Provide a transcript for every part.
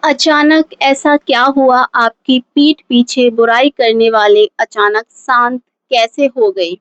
अचानक ऐसा क्या हुआ आपकी पीठ पीछे बुराई करने वाले अचानक शांत कैसे हो गए?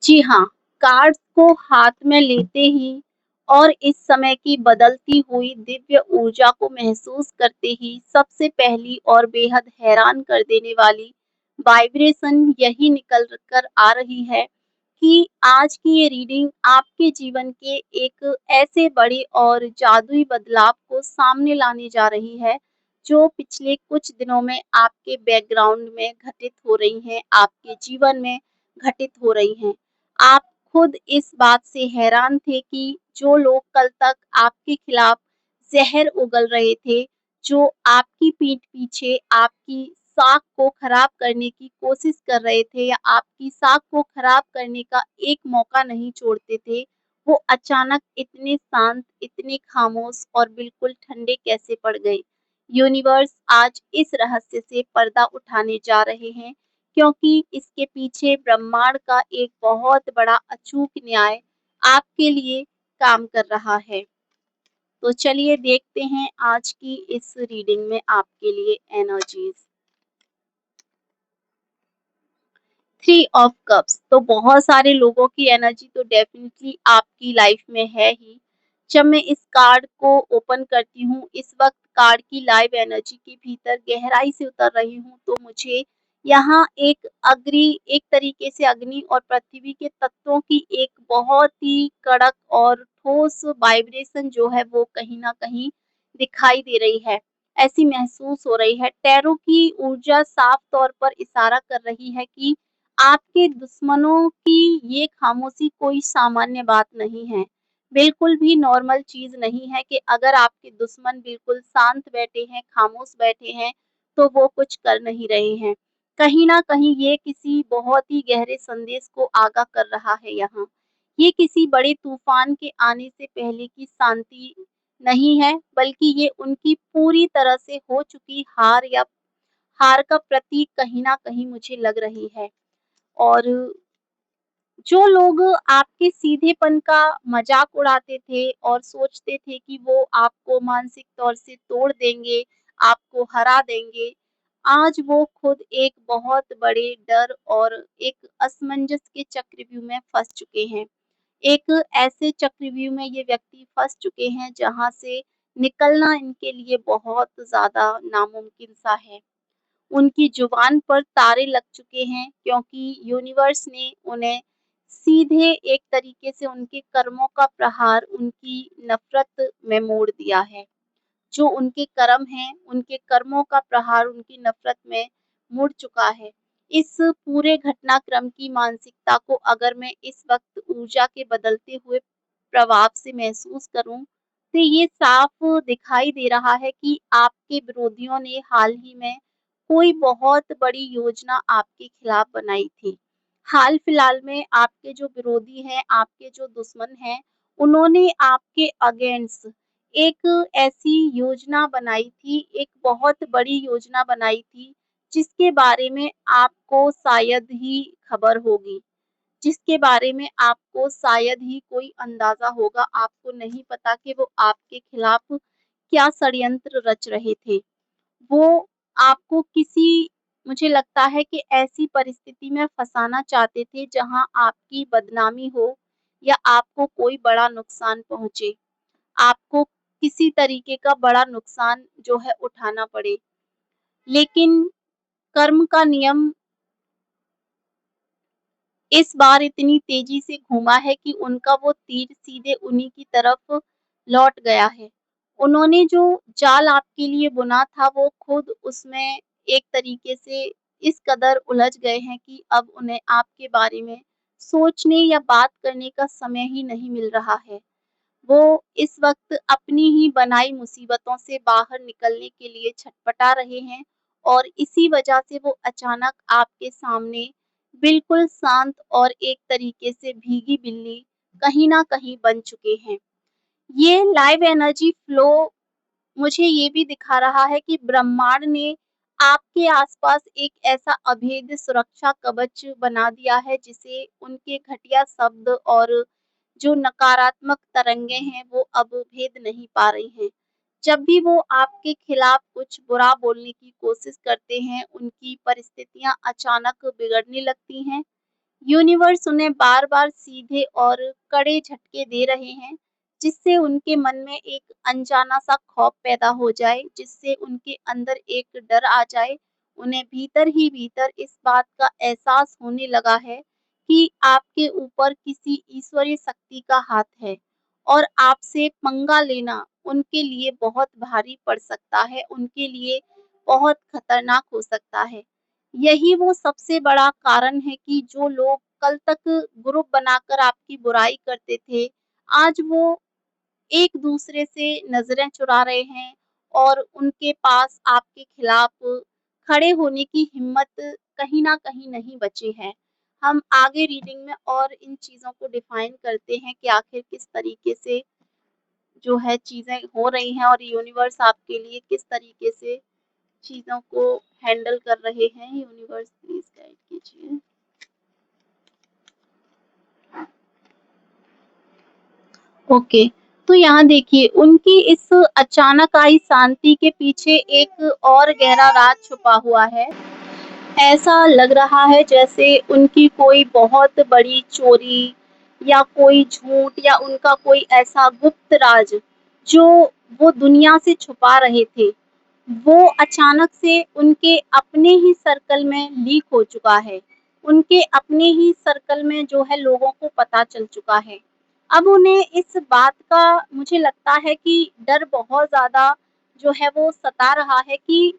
जी हाँ, कार्ड्स को हाथ में लेते ही और इस समय की बदलती हुई दिव्य ऊर्जा को महसूस करते ही सबसे पहली और बेहद हैरान कर देने वाली वाइब्रेशन यही निकल कर आ रही है कि आज की ये रीडिंग आपके जीवन के एक ऐसे बड़े और जादुई बदलाव को सामने लाने जा रही है, जो पिछले कुछ दिनों में आपके बैकग्राउंड में घटित हो रही हैं, आपके जीवन में घटित हो रही हैं। आप खुद इस बात से हैरान थे कि जो लोग कल तक आपके खिलाफ ज़हर उगल रहे थे, जो आपकी पीठ पीछे आपकी साख को खराब करने की कोशिश कर रहे थे या आपकी साख को खराब करने का एक मौका नहीं छोड़ते थे, वो अचानक इतने शांत, इतने खामोश और बिल्कुल ठंडे कैसे पड़ गए। यूनिवर्स आज इस रहस्य से पर्दा उठाने जा रहे हैं, क्योंकि इसके पीछे ब्रह्मांड का एक बहुत बड़ा अचूक न्याय आपके लिए काम कर रहा है। तो चलिए देखते हैं आज की इस रीडिंग में आपके लिए एनर्जीज। थ्री ऑफ कप्स तो बहुत सारे लोगों की एनर्जी तो डेफिनेटली आपकी लाइफ में है ही। जब मैं इस कार्ड को ओपन करती हूँ, इस वक्त कार्ड की लाइव एनर्जी के भीतर गहराई से उतर रही हूँ, तो मुझे यहाँ एक तरीके से अग्नि और पृथ्वी के तत्वों की एक बहुत ही कड़क और ठोस वाइब्रेशन जो है वो कहीं ना कहीं दिखाई दे रही है, ऐसी महसूस हो रही है। टैरो की ऊर्जा साफ तौर पर इशारा कर रही है कि आपके दुश्मनों की ये खामोशी कोई सामान्य बात नहीं है, बिल्कुल भी नॉर्मल चीज़ नहीं है कि अगर आपके दुश्मन बिल्कुल शांत बैठे हैं, खामोश बैठे हैं, तो वो कुछ कर नहीं रहे हैं। कहीं न कहीं ये किसी बहुत ही गहरे संदेश को आगाह कर रहा है यहाँ। ये किसी बड़े तूफान के आने से पहले की शांति नहीं है, बल्कि ये उनकी पूरी तरह से हो चुकी हार का प्रतीक कहीं न कहीं मुझे लग रही है। और जो लोग आपके सीधेपन का मज़ाक उड़ाते थे और सोचते थे कि वो आपको मानसिक तौर से तोड़ देंगे, आपको हरा देंगे, आज वो खुद एक बहुत बड़े डर और एक असमंजस के चक्रव्यूह में फँस चुके हैं। एक ऐसे चक्रव्यूह में ये व्यक्ति फँस चुके हैं जहाँ से निकलना इनके लिए बहुत ज़्यादा नामुमकिन सा है। उनकी जुबान पर तारे लग चुके हैं, क्योंकि यूनिवर्स ने उन्हें सीधे एक तरीके से उनके कर्मों का प्रहार उनकी नफ़रत में मोड़ दिया है। जो उनके कर्म हैं, उनके कर्मों का प्रहार उनकी नफ़रत में मुड़ चुका है। इस पूरे घटनाक्रम की मानसिकता को अगर मैं इस वक़्त ऊर्जा के बदलते हुए प्रभाव से महसूस करूँ, तो ये साफ दिखाई दे रहा है कि आपके विरोधियों ने हाल ही में कोई बहुत बड़ी योजना आपके खिलाफ बनाई थी। हाल-फिलहाल में आपके जो विरोधी हैं, आपके जो दुश्मन हैं, उन्होंने आपके अगेंस्ट एक ऐसी योजना बनाई थी, एक बहुत बड़ी योजना बनाई थी, जिसके बारे में आपको शायद ही खबर होगी, जिसके बारे में आपको शायद ही कोई अंदाज़ा होगा, आपको नहीं पता कि वो आपके खिलाफ क्या षड्यंत्र रच रहे थे। वो आपको किसी मुझे लगता है कि ऐसी परिस्थिति में फँसाना चाहते थे जहाँ आपकी बदनामी हो या आपको कोई बड़ा नुकसान पहुँचे। आपको किसी तरीके का बड़ा नुकसान जो है उठाना पड़े। लेकिन कर्म का नियम इस बार इतनी तेज़ी से घूमा है कि उनका वो तीर सीधे उन्हीं की तरफ लौट गया है। उन्होंने जो जाल आपके लिए बुना था वो खुद उसमें एक तरीके से इस कदर उलझ गए हैं कि अब उन्हें आपके बारे में सोचने या बात करने का समय ही नहीं मिल रहा है। वो इस वक़्त अपनी ही बनाई मुसीबतों से बाहर निकलने के लिए छटपटा रहे हैं और इसी वजह से वो अचानक आपके सामने बिल्कुल शांत और एक तरीके से भीगी बिल्ली कहीं न कहीं बन चुके हैं। ये लाइव एनर्जी फ्लो मुझे ये भी दिखा रहा है कि ब्रह्मांड ने आपके आसपास एक ऐसा अभेद्य सुरक्षा कवच बना दिया है, जिसे उनके घटिया शब्द और जो नकारात्मक तरंगे हैं वो अब भेद नहीं पा रही हैं। जब भी वो आपके खिलाफ कुछ बुरा बोलने की कोशिश करते हैं, उनकी परिस्थितियाँ अचानक बिगड़ने लगती हैं। यूनिवर्स उन्हें बार-बार सीधे और कड़े झटके दे रहे हैं, जिससे उनके मन में एक अनजाना-सा खौफ पैदा हो जाए, जिससे उनके अंदर एक डर आ जाए। उन्हें भीतर ही भीतर इस बात का एहसास होने लगा है कि आपके ऊपर किसी ईश्वरीय शक्ति का हाथ है और आपसे पंगा लेना उनके लिए बहुत भारी पड़ सकता है, उनके लिए बहुत खतरनाक हो सकता है। यही वो सबसे बड़ा कारण है कि जो लोग कल तक ग्रुप बनाकर आपकी बुराई करते थे, आज वो एक-दूसरे से नज़रें चुरा रहे हैं और उनके पास आपके खिलाफ खड़े होने की हिम्मत कहीं न कहीं नहीं बची है। हम आगे रीडिंग में और इन चीज़ों को डिफाइन करते हैं कि आखिर किस तरीके से जो है चीज़ें हो रही हैं और यूनिवर्स आपके लिए किस तरीके से चीज़ों को हैंडल कर रहे हैं। यूनिवर्स प्लीज़ गाइड कीजिए। ओके, तो यहाँ देखिए उनकी इस अचानक आई शांति के पीछे एक और गहरा राज छुपा हुआ है। ऐसा लग रहा है जैसे उनकी कोई बहुत बड़ी चोरी या कोई झूठ या उनका कोई ऐसा गुप्त राज जो वो दुनिया से छुपा रहे थे, वो अचानक से उनके अपने ही सर्कल में लीक हो चुका है। उनके अपने ही सर्कल में जो है लोगों को पता चल चुका है। अब उन्हें इस बात का मुझे लगता है कि डर बहुत ज़्यादा जो है वो सता रहा है कि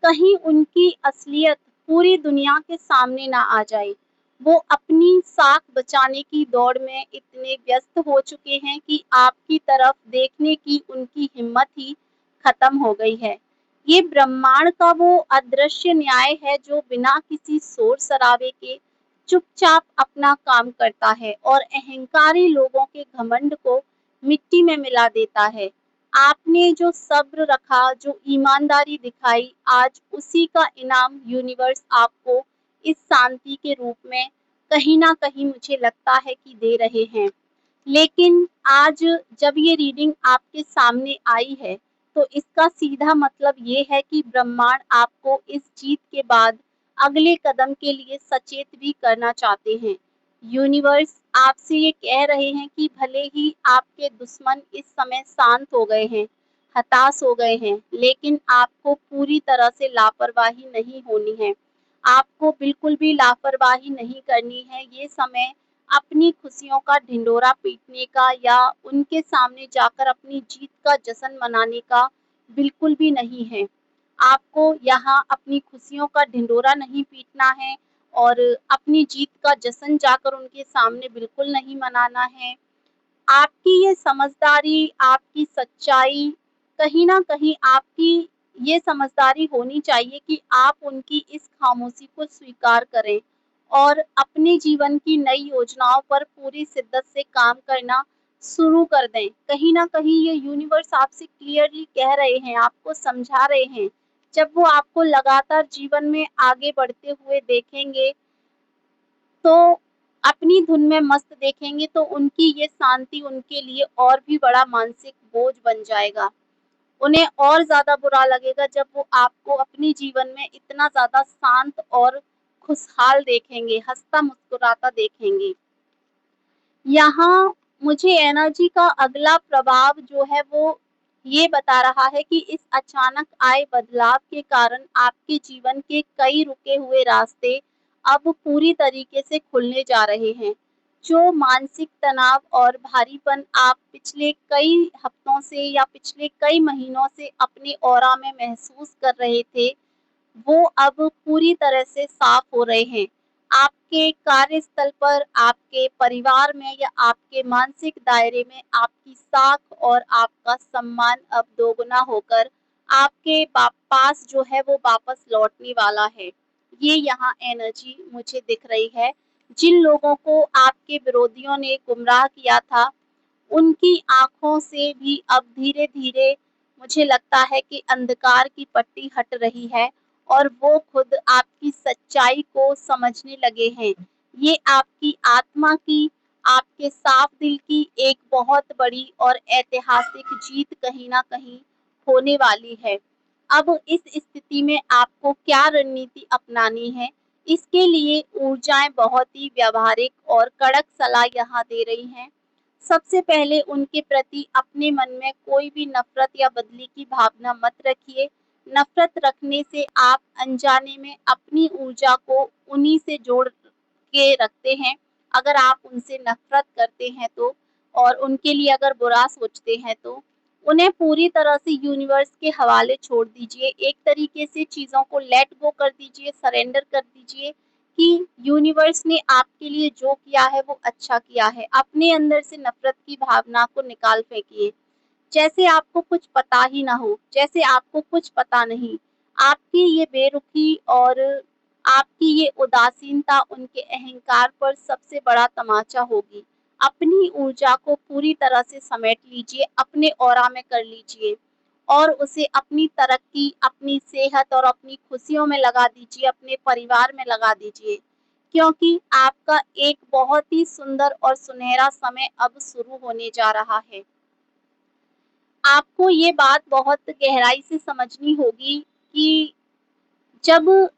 कहीं उनकी असलियत पूरी दुनिया के सामने ना आ जाए। वो अपनी साख बचाने की दौड़ में इतने व्यस्त हो चुके हैं कि आपकी तरफ देखने की उनकी हिम्मत ही खत्म हो गई है। ये ब्रह्मांड का वो अदृश्य न्याय है जो बिना किसी शोर-शराबे के चुपचाप अपना काम करता है और अहंकारी लोगों के घमंड को मिट्टी में मिला देता है। आपने जो सब्र रखा, जो ईमानदारी दिखाई, आज उसी का इनाम यूनिवर्स आपको इस शांति के रूप में कहीं न कहीं मुझे लगता है कि दे रहे हैं। लेकिन आज जब ये रीडिंग आपके सामने आई है, तो इसका सीधा मतलब ये है कि ब्रह्मांड आपको इस जीत के बाद अगले कदम के लिए सचेत भी करना चाहते हैं। यूनिवर्स आपसे ये कह रहे हैं कि भले ही आपके दुश्मन इस समय शांत हो गए हैं, हताश हो गए हैं, लेकिन आपको पूरी तरह से लापरवाही नहीं होनी है। आपको बिल्कुल भी लापरवाही नहीं करनी है। ये समय अपनी खुशियों का ढिंढोरा पीटने का या उनके सामने जाकर अपनी जीत का जश्न मनाने का बिल्कुल भी नहीं है। आपको यहाँ अपनी खुशियों का ढिंढोरा नहीं पीटना है और अपनी जीत का जश्न जाकर उनके सामने बिल्कुल नहीं मनाना है। आपकी ये समझदारी, आपकी सच्चाई, कहीं न कहीं आपकी ये समझदारी होनी चाहिए कि आप उनकी इस खामोशी को स्वीकार करें और अपने जीवन की नई योजनाओं पर पूरी शिद्दत से काम करना शुरू कर दें। कहीं न कहीं ये यूनिवर्स आपसे क्लियरली कह रहे हैं, आपको समझा रहे हैं। जब वो आपको लगातार जीवन में आगे बढ़ते हुए देखेंगे तो अपनी धुन में मस्त देखेंगे तो उनकी ये शांति उनके लिए और भी बड़ा मानसिक बोझ बन जाएगा। उन्हें और ज़्यादा बुरा लगेगा जब वो आपको अपने जीवन में इतना ज़्यादा शांत और खुशहाल देखेंगे, हँसता-मुस्कुराता देखेंगे। यहाँ मुझे एनर्जी का अगला प्रभाव जो है वो ये बता रहा है कि इस अचानक आए बदलाव के कारण आपके जीवन के कई रुके हुए रास्ते अब पूरी तरीके से खुलने जा रहे हैं। जो मानसिक तनाव और भारीपन आप पिछले कई हफ्तों से या पिछले कई महीनों से अपने ऑरा में महसूस कर रहे थे, वो अब पूरी तरह से साफ हो रहे हैं। आपके कार्यस्थल पर, आपके परिवार में या आपके मानसिक दायरे में आपकी साख और आपका सम्मान अब दोगुना होकर आपके पास जो है वो वापस लौटने वाला है। ये यहाँ एनर्जी मुझे दिख रही है। जिन लोगों को आपके विरोधियों ने गुमराह किया था, उनकी आँखों से भी अब धीरे-धीरे मुझे लगता है कि अंधकार की पट्टी हट रही है और वो खुद आपकी सच्चाई को समझने लगे हैं। ये आपकी आत्मा की, आपके साफ दिल की एक बहुत बड़ी और ऐतिहासिक जीत कहीं न कहीं होने वाली है। अब इस स्थिति में आपको क्या रणनीति अपनानी है, इसके लिए ऊर्जाएँ बहुत ही व्यावहारिक और कड़क सलाह यहाँ दे रही हैं। सबसे पहले उनके प्रति अपने मन में कोई भी नफ़रत या बदले की भावना मत रखिए। नफ़रत रखने से आप अनजाने में अपनी ऊर्जा को उन्हीं से जोड़ के रखते हैं। अगर आप उनसे नफ़रत करते हैं तो और उनके लिए अगर बुरा सोचते हैं तो उन्हें पूरी तरह से यूनिवर्स के हवाले छोड़ दीजिए। एक तरीके से चीज़ों को लेट गो कर दीजिए, सरेंडर कर दीजिए कि यूनिवर्स ने आपके लिए जो किया है वो अच्छा किया है। अपने अंदर से नफ़रत की भावना को निकाल फेंकिए। जैसे आपको कुछ पता ही ना हो, जैसे आपको कुछ पता नहीं। आपकी ये बेरुखी और आपकी ये उदासीनता उनके अहंकार पर सबसे बड़ा तमाचा होगी। अपनी ऊर्जा को पूरी तरह से समेट लीजिए, अपने ऑरा में कर लीजिए और उसे अपनी तरक्की, अपनी सेहत और अपनी खुशियों में लगा दीजिए, अपने परिवार में लगा दीजिए। क्योंकि आपका एक बहुत ही सुंदर और सुनहरा समय अब शुरू होने जा रहा है। आपको ये बात बहुत गहराई से समझनी होगी कि जब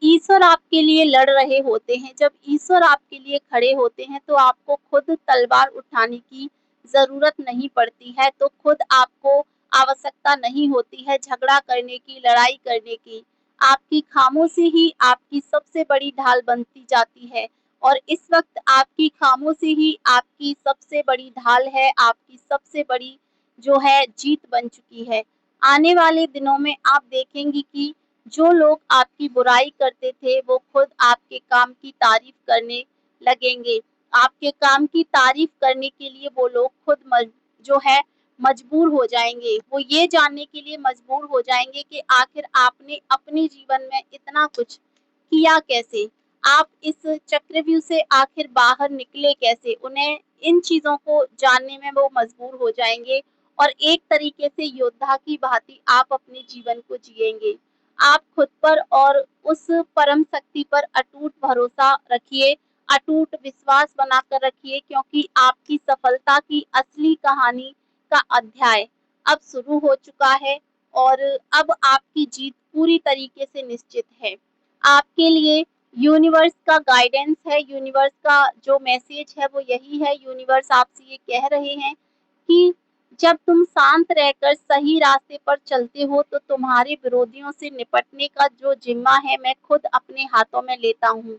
ईश्वर आपके लिए लड़ रहे होते हैं, जब ईश्वर आपके लिए खड़े होते हैं, तो आपको खुद तलवार उठाने की ज़रूरत नहीं पड़ती है, तो खुद आपको आवश्यकता नहीं होती है झगड़ा करने की, लड़ाई करने की। आपकी खामोशी ही आपकी सबसे बड़ी ढाल बनती जाती है और इस वक़्त आपकी खामोशी ही आपकी सबसे बड़ी ढाल है, आपकी सबसे बड़ी जो है जीत बन चुकी है। आने वाले दिनों में आप देखेंगी कि जो लोग आपकी बुराई करते थे, वो खुद आपके काम की तारीफ़ करने लगेंगे। आपके काम की तारीफ़ करने के लिए वो लोग खुद जो है मजबूर हो जाएँगे। वो ये जानने के लिए मजबूर हो जाएँगे कि आखिर आपने अपने जीवन में इतना कुछ किया कैसे? आप इस चक्रव्यूह से आखिर बाहर निकले कैसे? उन्हें इन चीज़ों को जानने में वो मजबूर हो जाएँगे और एक तरीके से योद्धा की भाँति आप अपने जीवन को जिएँगे। आप खुद पर और उस परम शक्ति पर अटूट भरोसा रखिए, अटूट विश्वास बनाकर रखिए क्योंकि आपकी सफलता की असली कहानी का अध्याय अब शुरू हो चुका है और अब आपकी जीत पूरी तरीके से निश्चित है। आपके लिए यूनिवर्स का गाइडेंस है, यूनिवर्स का जो मैसेज है वो यही है, यूनिवर्स आपसे ये कह रहे हैं कि जब तुम शांत रहकर सही रास्ते पर चलते हो तो तुम्हारे विरोधियों से निपटने का जो जिम्मा है मैं खुद अपने हाथों में लेता हूँ।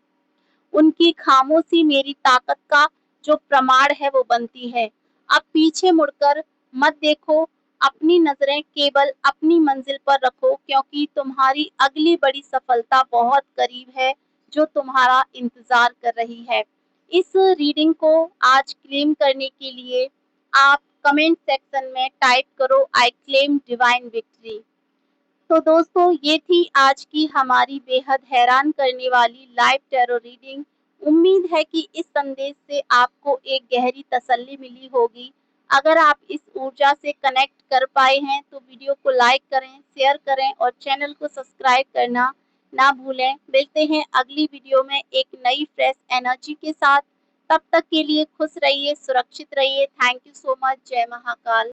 उनकी खामोशी मेरी ताकत का जो प्रमाण है वो बनती है। अब पीछे मुड़कर मत देखो, अपनी नज़रें केवल अपनी मंजिल पर रखो क्योंकि तुम्हारी अगली बड़ी सफलता बहुत करीब है, जो तुम्हारा इंतज़ार कर रही है। इस रीडिंग को आज क्लेम करने के लिए आप कमेंट सेक्शन में टाइप करो आई क्लेम डिवाइन विक्ट्री। तो दोस्तों ये थी आज की हमारी बेहद हैरान करने वाली लाइव टैरो रीडिंग। उम्मीद है कि इस संदेश से आपको एक गहरी तसल्ली मिली होगी। अगर आप इस ऊर्जा से कनेक्ट कर पाए हैं तो वीडियो को लाइक करें, शेयर करें और चैनल को सब्सक्राइब करना ना भूलें। मिलते हैं अगली वीडियो में एक नई फ्रेश एनर्जी के साथ। तब तक के लिए खुश रहिए, सुरक्षित रहिए। Thank you so much. जय महाकाल।